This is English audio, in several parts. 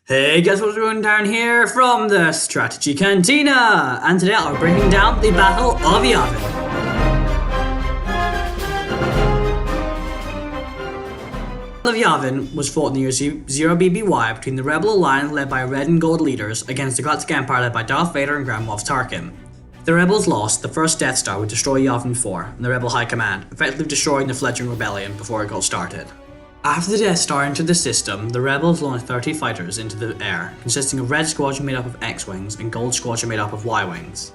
Hey guys, what's going on? Darren here from the Strategy Cantina, and today I'll be breaking down the Battle of Yavin. The Battle of Yavin was fought in the year 0 BBY between the Rebel Alliance led by Red and Gold leaders against the Galactic Empire led by Darth Vader and Grand Moff Tarkin. The Rebels lost. The first Death Star would destroy Yavin 4 and the Rebel High Command, effectively destroying the fledgling rebellion before it got started. After the Death Star entered the system, the Rebels launched 30 fighters into the air, consisting of Red Squadron made up of X-Wings and Gold Squadron made up of Y-Wings.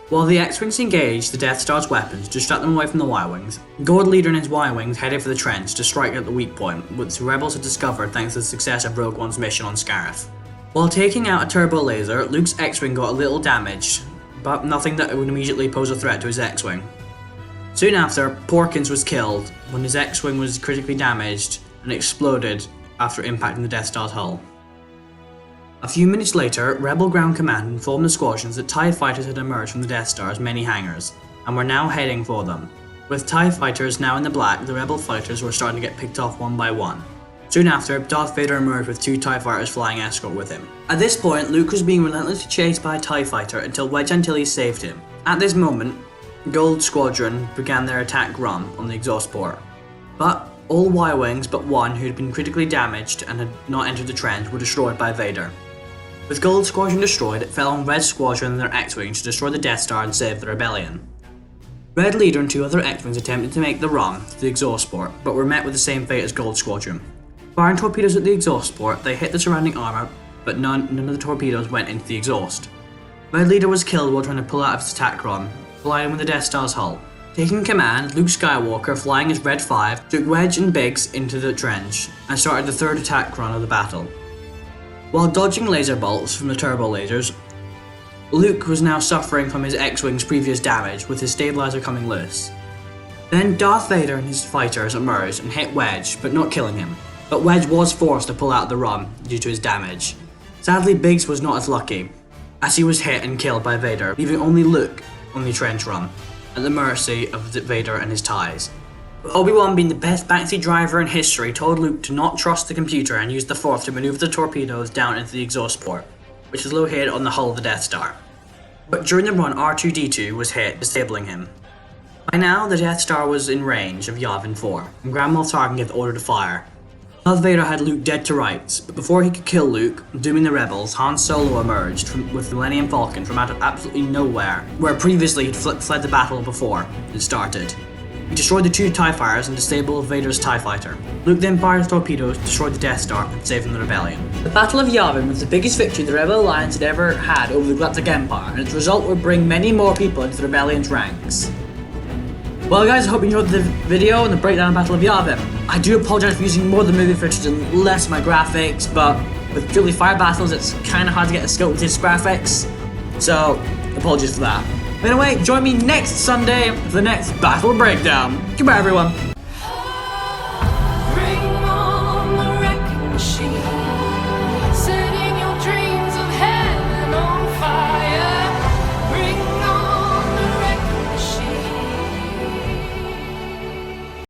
While the X-Wings engaged the Death Star's weapons to distract them away from the Y-Wings, Gold Leader and his Y-Wings headed for the trench to strike at the weak point, which the Rebels had discovered thanks to the success of Rogue One's mission on Scarif. While taking out a turbo laser, Luke's X-Wing got a little damaged, but nothing that would immediately pose a threat to his X-Wing. Soon after, Porkins was killed when his X-Wing was critically damaged and exploded after impacting the Death Star's hull. A few minutes later, Rebel Ground Command informed the squadrons that TIE fighters had emerged from the Death Star's many hangars, and were now heading for them. With TIE fighters now in the black, the Rebel fighters were starting to get picked off one by one. Soon after, Darth Vader emerged with 2 TIE fighters flying escort with him. At this point, Luke was being relentlessly chased by a TIE fighter until Wedge Antilles saved him. At this moment, Gold Squadron began their attack run on the exhaust port, but all Y-Wings but one who had been critically damaged and had not entered the trench were destroyed by Vader. With Gold Squadron destroyed, it fell on Red Squadron and their X-Wings to destroy the Death Star and save the rebellion. Red Leader and 2 other X-Wings attempted to make the run to the exhaust port, but were met with the same fate as Gold Squadron. Firing torpedoes at the exhaust port, they hit the surrounding armor, but none of the torpedoes went into the exhaust. Red Leader was killed while trying to pull out of his attack run, colliding with the Death Star's hull. Taking command, Luke Skywalker, flying as Red 5, took Wedge and Biggs into the trench and started the third attack run of the battle. While dodging laser bolts from the turbo lasers, Luke was now suffering from his X-Wing's previous damage, with his stabilizer coming loose. Then Darth Vader and his fighters emerged and hit Wedge, but not killing him. But Wedge was forced to pull out of the run due to his damage. Sadly, Biggs was not as lucky, as he was hit and killed by Vader, leaving only Luke on the trench run, at the mercy of Vader and his TIEs. Obi-Wan, being the best backseat driver in history, told Luke to not trust the computer and use the Force to maneuver the torpedoes down into the exhaust port, which was located on the hull of the Death Star. But during the run, R2-D2 was hit, disabling him. By now, the Death Star was in range of Yavin 4, and Grand Moff Tarkin gave the order to fire. Darth Vader had Luke dead to rights, but before he could kill Luke, dooming the rebels, Han Solo emerged with the Millennium Falcon from out of absolutely nowhere, where previously he'd fled the battle before it started. He destroyed the 2 TIE fighters and disabled Vader's TIE fighter. Luke then fired his torpedoes, destroyed the Death Star, and saved from the rebellion. The Battle of Yavin was the biggest victory the Rebel Alliance had ever had over the Galactic Empire, and its result would bring many more people into the rebellion's ranks. Well guys, I hope you enjoyed the video and the breakdown of Battle of Yavin. I do apologize for using more of the movie footage and less of my graphics, but with purely fire battles it's kinda hard to get a scope with this graphics, so apologies for that. But anyway, join me next Sunday for the next battle breakdown. Goodbye everyone.